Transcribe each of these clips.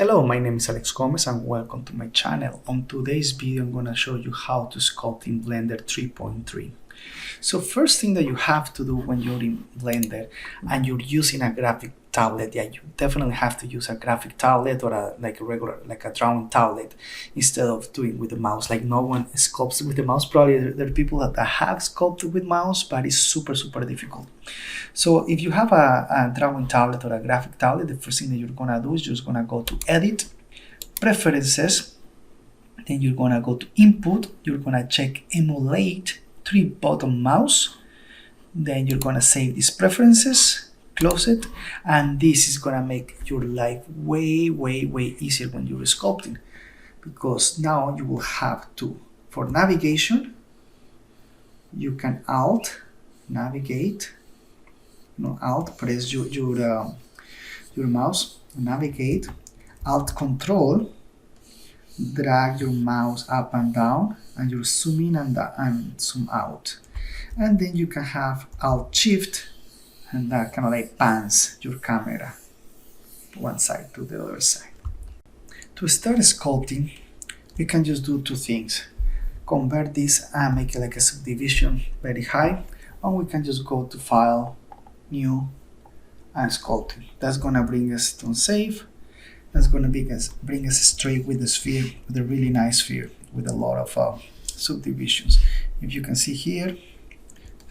Hello, my name is Alex Gomez and welcome to my channel. On today's video, I'm going to show you how to sculpt in Blender 3.3. So first thing that you have to do when you're in Blender and you're using a graphic tablet, you definitely have to use a graphic tablet or a drawing tablet instead of doing with the mouse. Like no one sculpts with the mouse. Probably there are people that have sculpted with mouse, but it's super difficult. So if you have a drawing tablet or a graphic tablet, the first thing that you're gonna do is just gonna go to Edit, Preferences, then you're gonna go to Input, you're gonna check Emulate 3-button mouse, then you're gonna save these preferences, close it, and this is gonna make your life way easier when you're sculpting, because now you will have to, for navigation, you can Alt, navigate, Alt, press your mouse, navigate, Alt Control, drag your mouse up and down, and you zoom in and zoom out. And then you can have Alt Shift, and that kind of like pans your camera one side to the other side. To start sculpting, we can just do two things. Convert this and make it like a subdivision very high, or we can just go to File, New, and Sculpting. That's gonna bring us to Save. That's gonna bring us straight with the sphere, with a really nice sphere with a lot of subdivisions. If you can see here,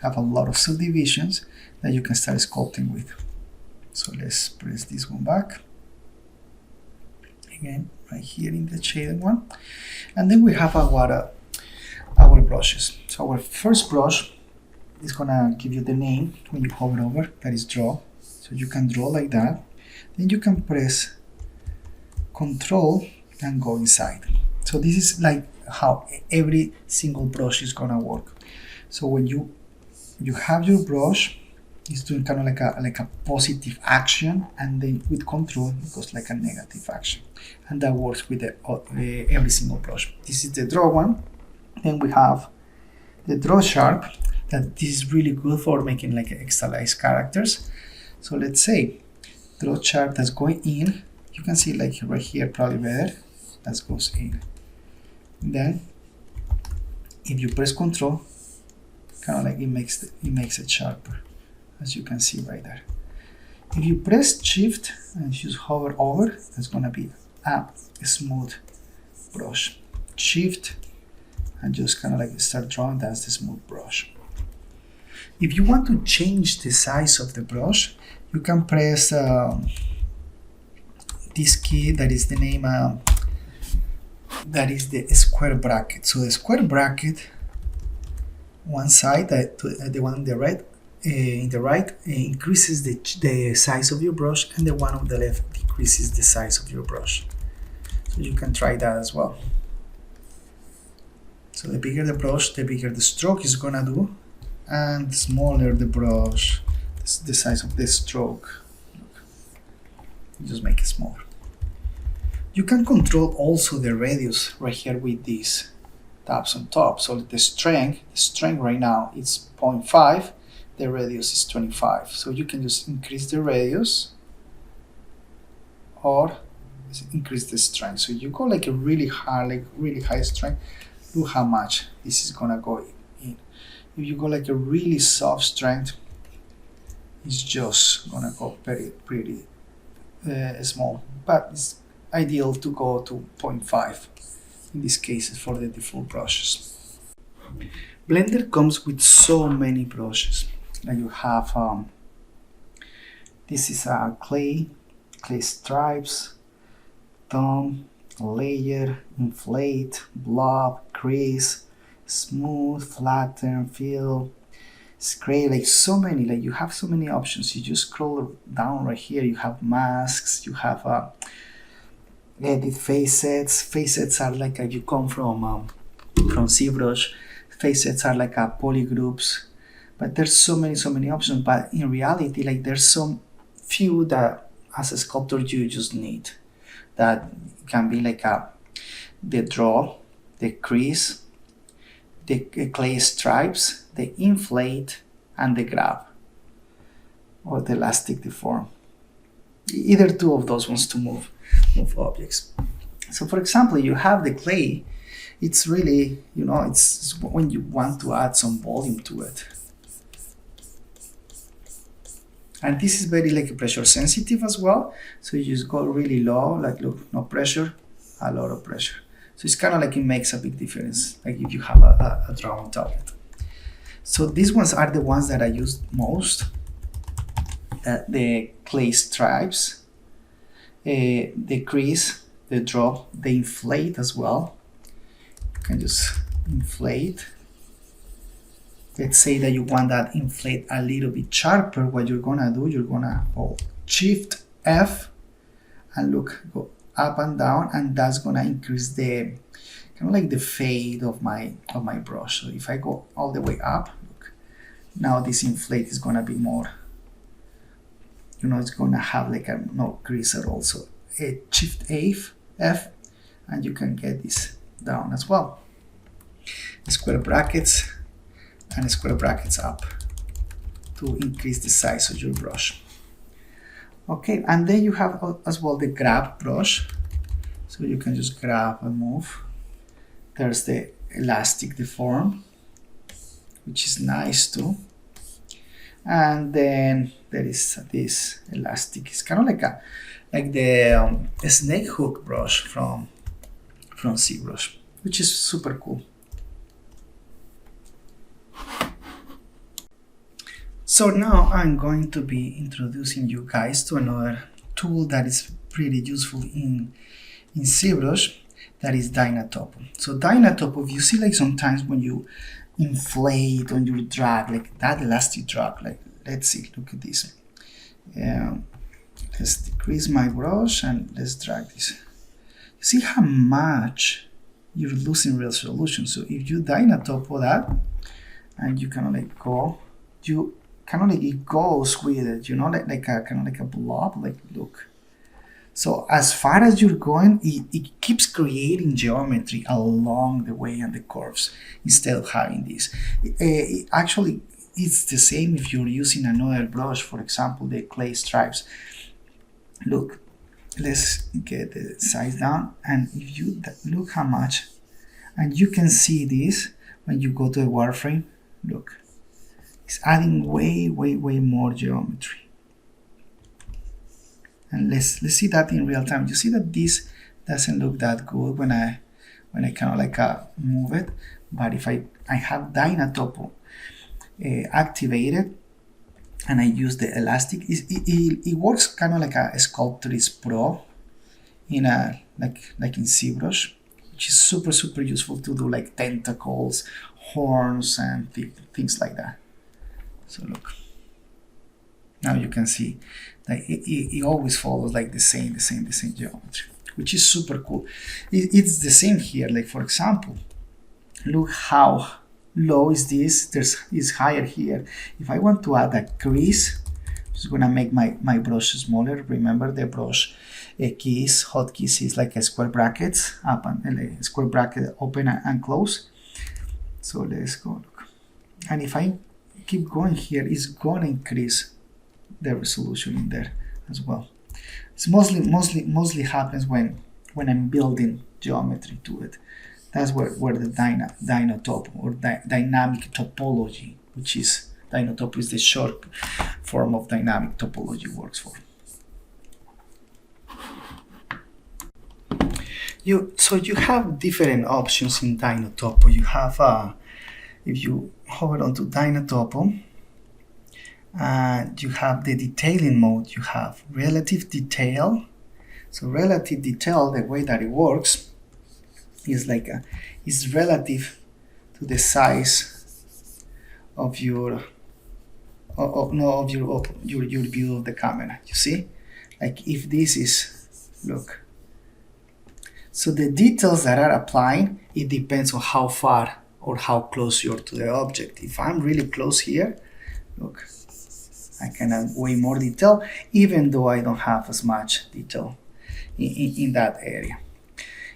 have a lot of subdivisions that you can start sculpting with. So let's press this one back. Again, right here in the shaded one. And then we have our brushes. So our first brush is gonna give you the name when you hover over, that is draw. So you can draw like that. Then you can press Control and go inside. So this is like how every single brush is gonna work. So when you have your brush, it's doing kind of like a positive action, and then with Control it goes like a negative action, and that works with every single brush. This is the draw one. Then we have the draw sharp, that this is really good for making like stylized characters. So let's say draw sharp that's going in. You can see like right here, probably better. That goes in. Then if you press Control, kind of like it makes it sharper, as you can see right there. If you press Shift and just hover over, that's gonna be a smooth brush. Shift and just kind of like start drawing. That's the smooth brush. If you want to change the size of the brush, you can press this key that is the name, that is the square bracket. So the square bracket, one side, the one on the right, increases the size of your brush, and the one on the left decreases the size of your brush. So you can try that as well. So the bigger the brush, the bigger the stroke is gonna do, and the smaller the brush, the size of the stroke. Just make it smaller. You can control also the radius right here with these tabs on top. So the strength right now is 0.5, the radius is 25. So you can just increase the radius or increase the strength. So you go like a really high strength, look how much this is gonna go in. If you go like a really soft strength, it's just gonna go pretty small, but it's ideal to go to 0.5 in this case for the default brushes. Blender comes with so many brushes. Like you have this is a clay stripes, tone, layer, inflate, blob, crease, smooth, flatten, fill, scale, like so many, like you have so many options. You just scroll down right here, you have masks, you have edit facets. Facets are like you come from Zbrush. Facets are like polygroups, but there's so many options. But in reality, like there's some few that as a sculptor you just need. That can be like the draw, the crease, the clay stripes, the inflate, and the grab, or the elastic deform. Either two of those ones to move. move objects. So for example, you have the clay. It's really, you know, it's when you want to add some volume to it. And this is very like pressure sensitive as well. So you just go really low, like look, no pressure, a lot of pressure. So it's kind of like it makes a big difference, like if you have a drawing tablet. So these ones are the ones that I use most. The clay stripes, the crease, the drop, the inflate as well. You can just inflate. Let's say that you want that inflate a little bit sharper. What you're gonna do, you're gonna hold Shift F and look, go up and down, and that's gonna increase the kind of like the fade of my brush. So if I go all the way up, look, now this inflate is gonna be more, you know, it's gonna have like a no crease at all. So Shift F, and you can get this down as well. Square brackets and square brackets up to increase the size of your brush. Okay, and then you have as well the grab brush. So you can just grab and move. There's the elastic deform, which is nice too. And then there is this elastic. It's kind of like the snake hook brush from Zbrush, which is super cool. So now I'm going to be introducing you guys to another tool that is pretty useful in Zbrush, that is Dynatope. So Dynatope, if you see like sometimes when you inflate, when you drag, like that elastic drag, like let's see, look at this. Let's decrease my brush and let's drag this. You see how much you're losing resolution. So if you Dynatope that, and you kind of like go, you kind of like it goes with it, you know, like a kind of like a blob, like look. So as far as you're going, it keeps creating geometry along the way and the curves instead of having this. Actually, it's the same if you're using another brush, for example, the clay stripes. Look, let's get the size down, and if you look how much, and you can see this when you go to a wireframe, look. It's adding way more geometry. And let's see that in real time. You see that this doesn't look that good when I kind of like move it, but if I have Dynatope activated and I use the elastic, it works kind of like a Sculptress Pro in a like in Zbrush, which is super useful to do like tentacles, horns, and things like that. So look, now you can see that it always follows like the same geometry, which is super cool. It's the same here. Like for example, look how low is this. It's higher here. If I want to add a crease, I'm just gonna make my brush smaller. Remember the brush keys, hotkeys is like a square brackets up and a square bracket open and close. So let's go look, and if I keep going here, it's gonna increase the resolution in there as well. It's mostly happens when I'm building geometry to it. That's where the Dynatope or dynamic topology, which is Dynatope is the short form of dynamic topology, works for. So you have different options in Dynatope. You have if you hover onto Dynatope, and you have the detailing mode, you have relative detail. So relative detail, the way that it works is like is relative to the size of your your view of the camera. You see, like if this is, look. So the details that are applying, it depends on how far or how close you're to the object. If I'm really close here, look, I can add way more detail, even though I don't have as much detail in that area.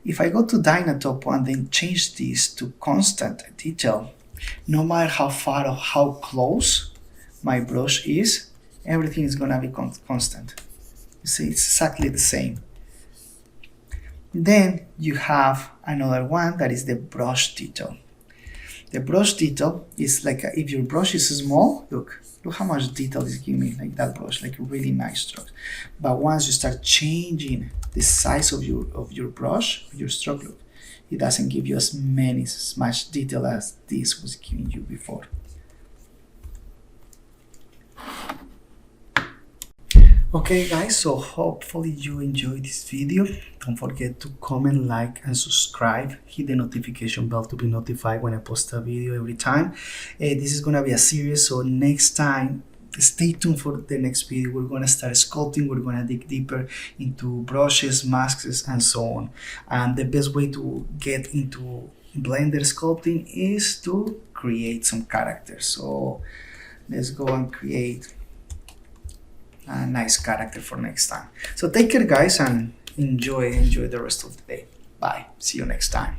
If I go to Dynatope and then change this to constant detail, no matter how far or how close my brush is, everything is gonna be constant. You see, it's exactly the same. Then you have another one that is the brush detail. The brush detail is like if your brush is small, look how much detail is giving like that brush, like a really nice stroke. But once you start changing the size of your brush, your stroke, look, it doesn't give you as much detail as this was giving you before. Okay guys, so hopefully you enjoyed this video. Don't forget to comment, like, and subscribe. Hit the notification bell to be notified when I post a video every time. This is gonna be a series, so next time stay tuned for the next video. We're gonna start sculpting. We're gonna dig deeper into brushes, masks, and so on. And the best way to get into Blender sculpting is to create some characters. So let's go and create a nice character for next time. So take care guys, and enjoy the rest of the day. Bye. See you next time.